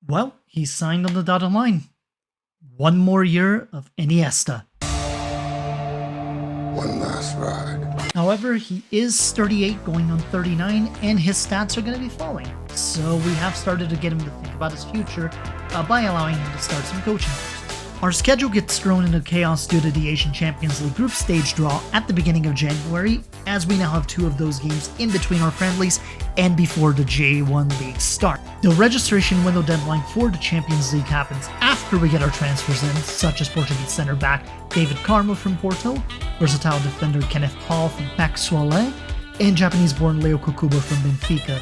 Well, he signed on the dotted line. One more year of Iniesta. One last ride. However, he is 38 going on 39 and his stats are going to be falling. So we have started to get him to think about his future by allowing him to start some coaching courses. Our schedule gets thrown into chaos due to the Asian Champions League group stage draw at the beginning of January, as we now have 2 of those games in between our friendlies and before the J1 League start. The registration window deadline for the Champions League happens after we get our transfers in, such as Portuguese centre back David Carmo from Porto, versatile defender Kenneth Paul from PEC Soleil, and Japanese-born Leo Kukuba from Benfica.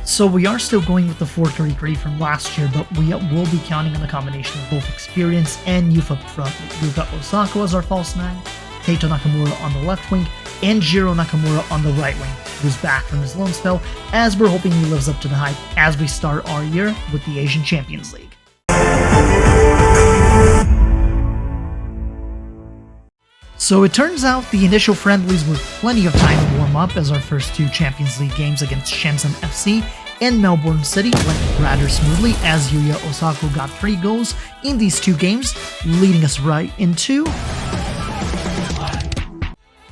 So we are still going with the 4-3-3 from last year, but we will be counting on a combination of both experience and youth up front, with Ryuta Osako as our false 9, Keito Nakamura on the left wing, and Jiro Nakamura on the right wing, who's back from his loan spell, as we're hoping he lives up to the hype as we start our year with the Asian Champions League. So it turns out the initial friendlies were plenty of time to warm up, as our first 2 Champions League games against Shenzhen FC and Melbourne City went rather smoothly, as Yuya Osako got 3 goals in these 2 games, leading us right into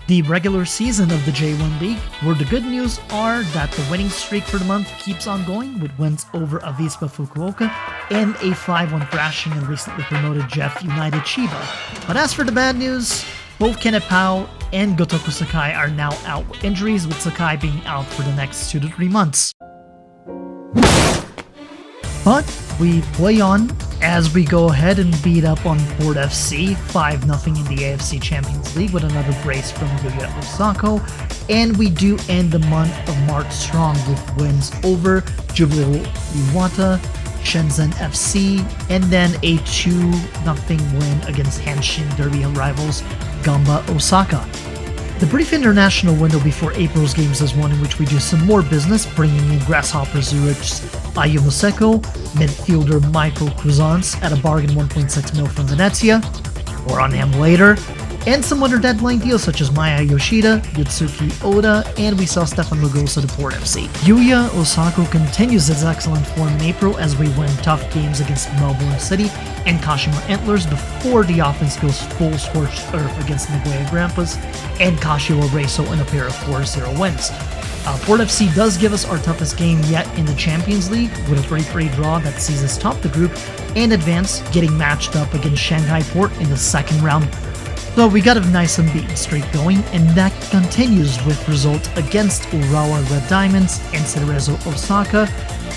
the regular season of the J1 League, where the good news are that the winning streak for the month keeps on going, with wins over Avispa Fukuoka and a 5-1 thrashing and recently promoted Jeff United Chiba. But as for the bad news, both Kenneth Pao and Gotoku Sakai are now out with injuries, with Sakai being out for the next 2 to 3 months. But we play on as we go ahead and beat up on Port FC 5-0 in the AFC Champions League with another brace from Yuya Osako, and we do end the month of March strong with wins over Jubilee Iwata, Shenzhen FC, and then a 2-0 win against Hanshin Derby rivals Gamba Osaka. The brief international window before April's games is one in which we do some more business, bringing in Grasshopper Zurich's Ayumu Seko, midfielder Michael Cruzance at a bargain 1.6 mil from Venezia, more on him later, and some other deadline deals such as Maya Yoshida, Yutsuki Oda, and we sell Stefan Lugosa to Port FC. Yuya Osako continues his excellent form in April as we win tough games against Melbourne City and Kashima Antlers before the offense goes full scorched earth against Nagoya Grampus and Kashiwa Reiso in a pair of 4-0 wins. Port FC does give us our toughest game yet in the Champions League, with a 3-3 draw that sees us top the group and advance, getting matched up against Shanghai Port in the second round. So we got a nice unbeaten streak going, and that continues with results against Urawa Red Diamonds and Cerezo Osaka,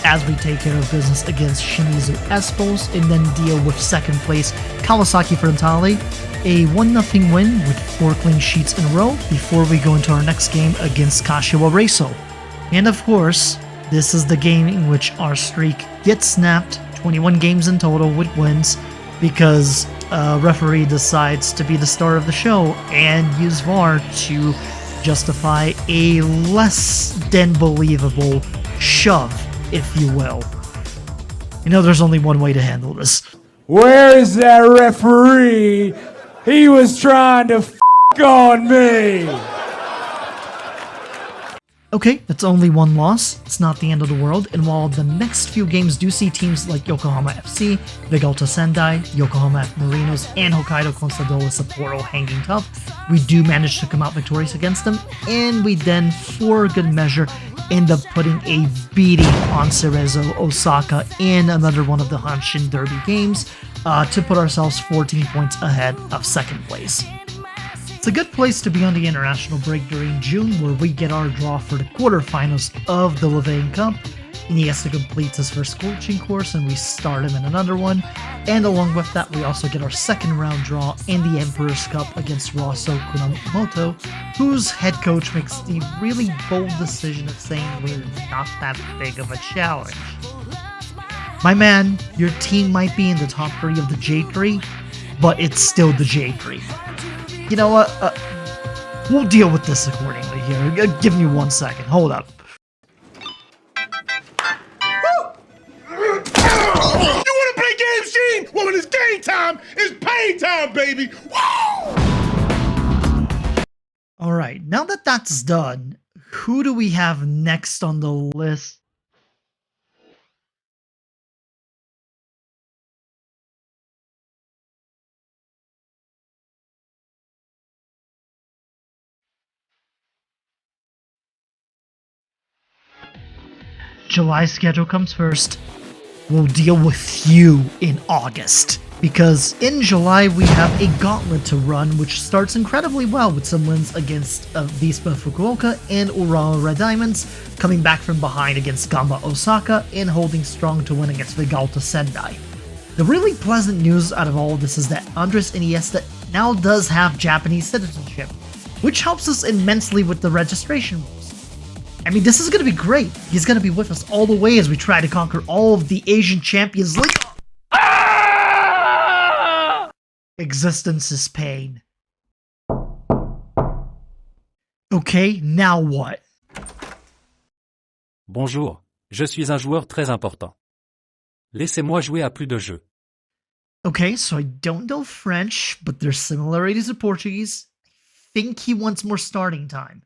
as we take care of business against Shimizu Espos and then deal with second place Kawasaki Frontale, a 1-0 win with 4 clean sheets in a row before we go into our next game against Kashiwa Reiso. And of course, this is the game in which our streak gets snapped, 21 games in total with wins, because a referee decides to be the star of the show and use VAR to justify a less than believable shove, if you will. You know, there's only one way to handle this. Where is that referee? He was trying to f*** on me. Okay, that's only 1 loss. It's not the end of the world, and while the next few games do see teams like Yokohama FC, Vegalta Sendai, Yokohama F Marinos, and Hokkaido Consadole Sapporo hanging tough, we do manage to come out victorious against them, and we then, for good measure, end up putting a beating on Cerezo Osaka in another one of the Hanshin Derby games to put ourselves 14 points ahead of second place. It's a good place to be on the international break during June, where we get our draw for the quarterfinals of the Levain Cup. Iniesta completes his first coaching course and we start him in another one, and along with that we also get our second round draw in the Emperor's Cup against Rosso Kunamoto, whose head coach makes the really bold decision of saying we're not that big of a challenge. My man, your team might be in the top 3 of the J3, but it's still the J3. You know what? We'll deal with this accordingly here. Give me 1 second. Hold up. You wanna play games, Gene? Well, when it's game time, it's pay time, baby! Woo! Alright, now that that's done, who do we have next on the list? July schedule comes first. We'll deal with you in August. Because in July, we have a gauntlet to run, which starts incredibly well with some wins against Vispa Fukuoka and Urawa Red Diamonds, coming back from behind against Gamba Osaka, and holding strong to win against Vegalta Sendai. The really pleasant news out of all of this is that Andres Iniesta now does have Japanese citizenship, which helps us immensely with the registration rules. I mean, this is going to be great. He's going to be with us all the way as we try to conquer all of the Asian Champions League. Existence is pain. Okay, now what? Bonjour, je suis un joueur très important. Laissez-moi jouer à plus de jeux. Okay, so I don't know French, but there's similarities to Portuguese. I think he wants more starting time.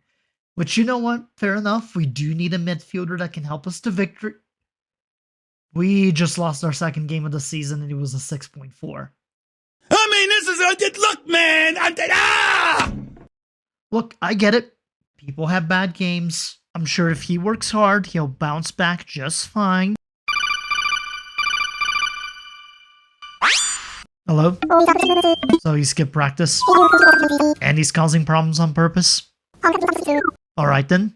Which, you know what? Fair enough. We do need a midfielder that can help us to victory. We just lost our second game of the season and it was a 6.4. I mean, this is a good look, man. Look, I get it. People have bad games. I'm sure if he works hard, he'll bounce back just fine. Hello? So he skipped practice? And he's causing problems on purpose? Alright then.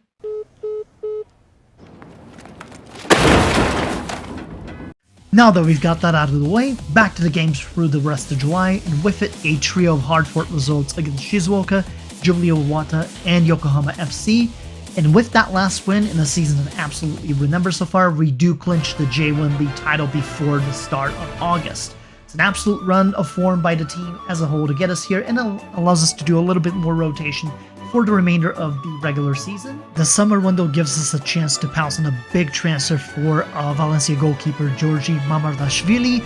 Now that we've got that out of the way, back to the games through the rest of July, and with it, a trio of hard-fought results against Shizuoka, Jubilee Owata, and Yokohama FC. And with that last win in a season that absolutely remember so far, we do clinch the J1 League title before the start of August. It's an absolute run of form by the team as a whole to get us here, and it allows us to do a little bit more rotation for the remainder of the regular season. The summer window gives us a chance to pounce on a big transfer for Valencia goalkeeper Georgi Mamardashvili,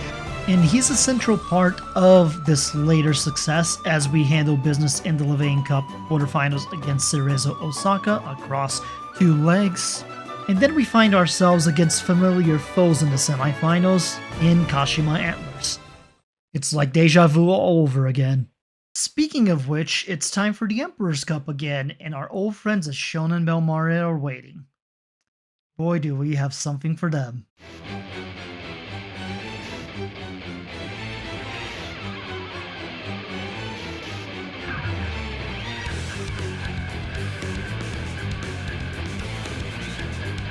and he's a central part of this later success as we handle business in the Levain Cup quarterfinals against Cerezo Osaka across 2 legs. And then we find ourselves against familiar foes in the semifinals in Kashima Antlers. It's like deja vu all over again. Speaking of which, it's time for the Emperor's Cup again, and our old friends at Shonen Bellmare are waiting. Boy, do we have something for them.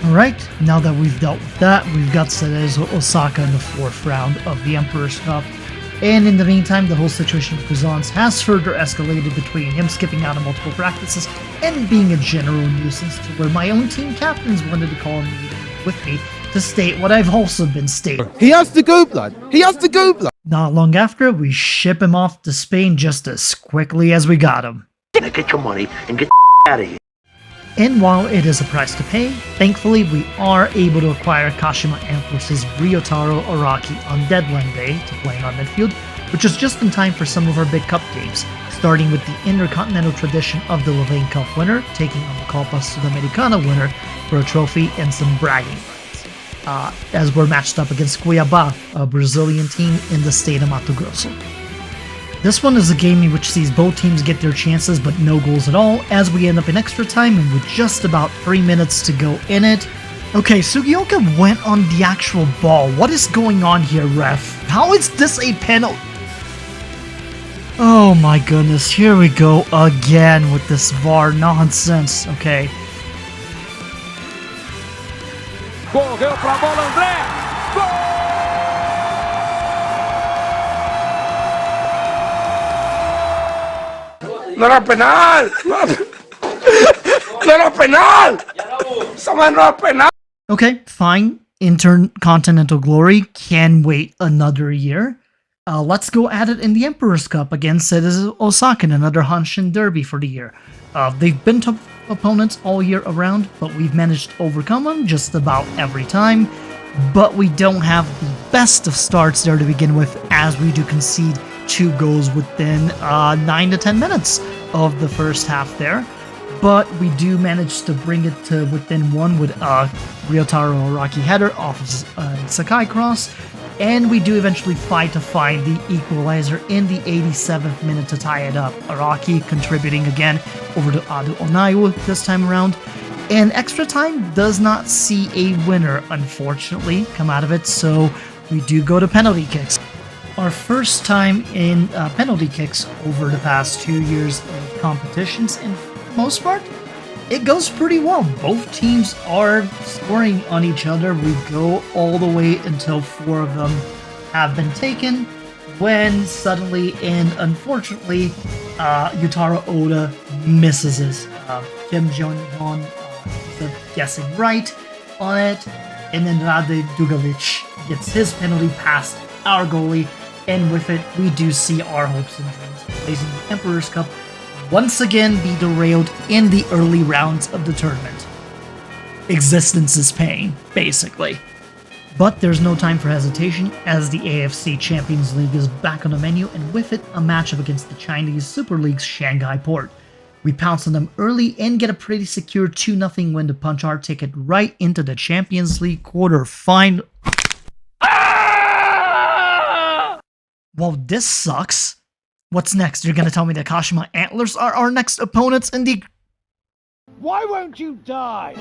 Alright, now that we've dealt with that, we've got Cerezo Osaka in the 4th round of the Emperor's Cup. And in the meantime, the whole situation with Kuzans has further escalated between him skipping out of multiple practices and being a general nuisance to where my own team captains wanted to call a meeting with me to state what I've also been stating. He has to go, blood. He has to go, blood. Not long after, we ship him off to Spain just as quickly as we got him. Now get your money and get out of here. And while it is a price to pay, thankfully we are able to acquire Kashima Antlers' Ryotaro Araki on deadline day to play in our midfield, which is just in time for some of our big cup games, starting with the intercontinental tradition of the Levain Cup winner, taking on the Copa Sudamericana winner for a trophy and some bragging rights, as we're matched up against Cuiabá, a Brazilian team in the state of Mato Grosso. This one is a game in which sees both teams get their chances but no goals at all, as we end up in extra time and with just about 3 minutes to go in it. Okay, Sugioka went on the actual ball. What is going on here, ref? How is this a penalty? Oh my goodness, here we go again with this VAR nonsense. Okay. Correu pra bola, André! No era penal. No era penal. Someone no era penal. Okay, fine. Intercontinental glory can wait another year. Let's go at it in the Emperor's Cup against Osaka in another Hanshin Derby for the year. They've been tough opponents all year around, but we've managed to overcome them just about every time. But we don't have the best of starts there to begin with, as we do concede 2 goals within 9 to 10 minutes of the first half there. But we do manage to bring it to within 1 with Ryotaro Araki header off of Sakai cross, and we do eventually fight to find the equalizer in the 87th minute to tie it up. Araki contributing again over to Adu Onayu this time around. And extra time does not see a winner, unfortunately, come out of it, so we do go to penalty kicks. Our first time in penalty kicks over the past 2 years of competitions, and for the most part, it goes pretty well. Both teams are scoring on each other. We go all the way until 4 of them have been taken, when suddenly and unfortunately, Yutaro Oda misses his Kim Jong-un guessing right on it, and then Rade Dugovic gets his penalty past our goalie, and with it, we do see our hopes and dreams of raising the Emperor's Cup once again be derailed in the early rounds of the tournament. Existence is pain, basically. But there's no time for hesitation, as the AFC Champions League is back on the menu, and with it, a matchup against the Chinese Super League's Shanghai Port. We pounce on them early and get a pretty secure 2-0 win to punch our ticket right into the Champions League quarter-final. Well, this sucks. What's next? You're gonna tell me that Kashima Antlers are our next opponents in the... Why won't you die?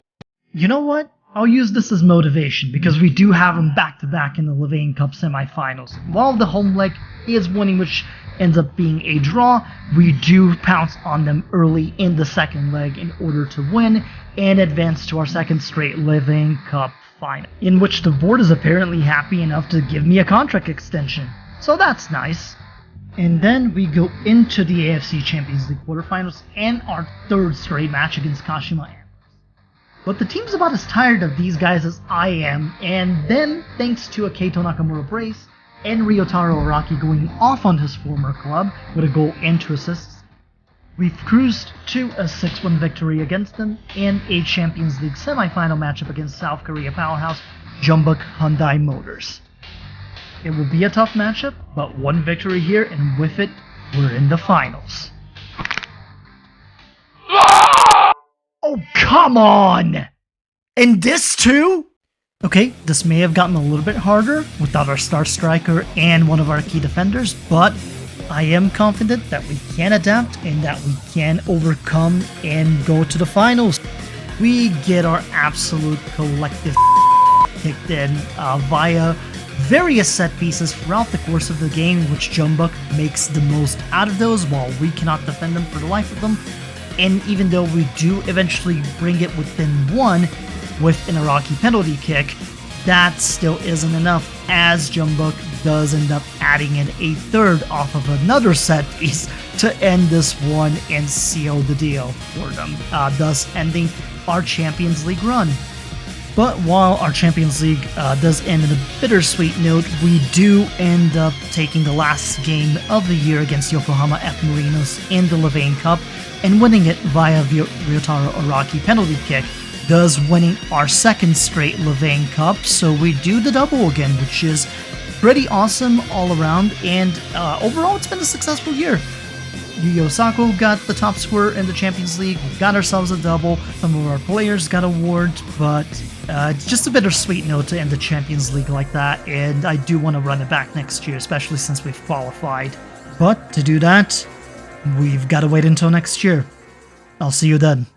You know what? I'll use this as motivation, because we do have them back-to-back in the Levain Cup semifinals. While the home leg is winning, which ends up being a draw, we do pounce on them early in the second leg in order to win and advance to our second straight Levain Cup final, in which the board is apparently happy enough to give me a contract extension. So that's nice. And then we go into the AFC Champions League quarterfinals and our third straight match against Kashima Antlers. But the team's about as tired of these guys as I am, and then, thanks to a Keito Nakamura brace and Ryotaro Araki going off on his former club with a goal and 2 assists, we've cruised to a 6-1 victory against them and a Champions League semi-final matchup against South Korea powerhouse Jeonbuk Hyundai Motors. It will be a tough matchup, but 1 victory here, and with it, we're in the finals. Oh, come on! And this too? Okay, this may have gotten a little bit harder without our star striker and one of our key defenders, but I am confident that we can adapt and that we can overcome and go to the finals. We get our absolute collective kicked in via various set pieces throughout the course of the game, which Jeonbuk makes the most out of those while we cannot defend them for the life of them. And even though we do eventually bring it within 1 with an Araki penalty kick, that still isn't enough, as Jeonbuk does end up adding in a third off of another set piece to end this one and seal the deal for them, thus ending our Champions League run. But while our Champions League does end on a bittersweet note, we do end up taking the last game of the year against Yokohama F. Marinos in the Levain Cup and winning it via Ryotaro Araki penalty kick, thus winning our second straight Levain Cup. So we do the double again, which is pretty awesome all around, and overall it's been a successful year. Yu Osako got the top scorer in the Champions League, we got ourselves a double, some of our players got awards, but it's just a bittersweet note to end the Champions League like that, and I do want to run it back next year, especially since we've qualified. But to do that, we've got to wait until next year. I'll see you then.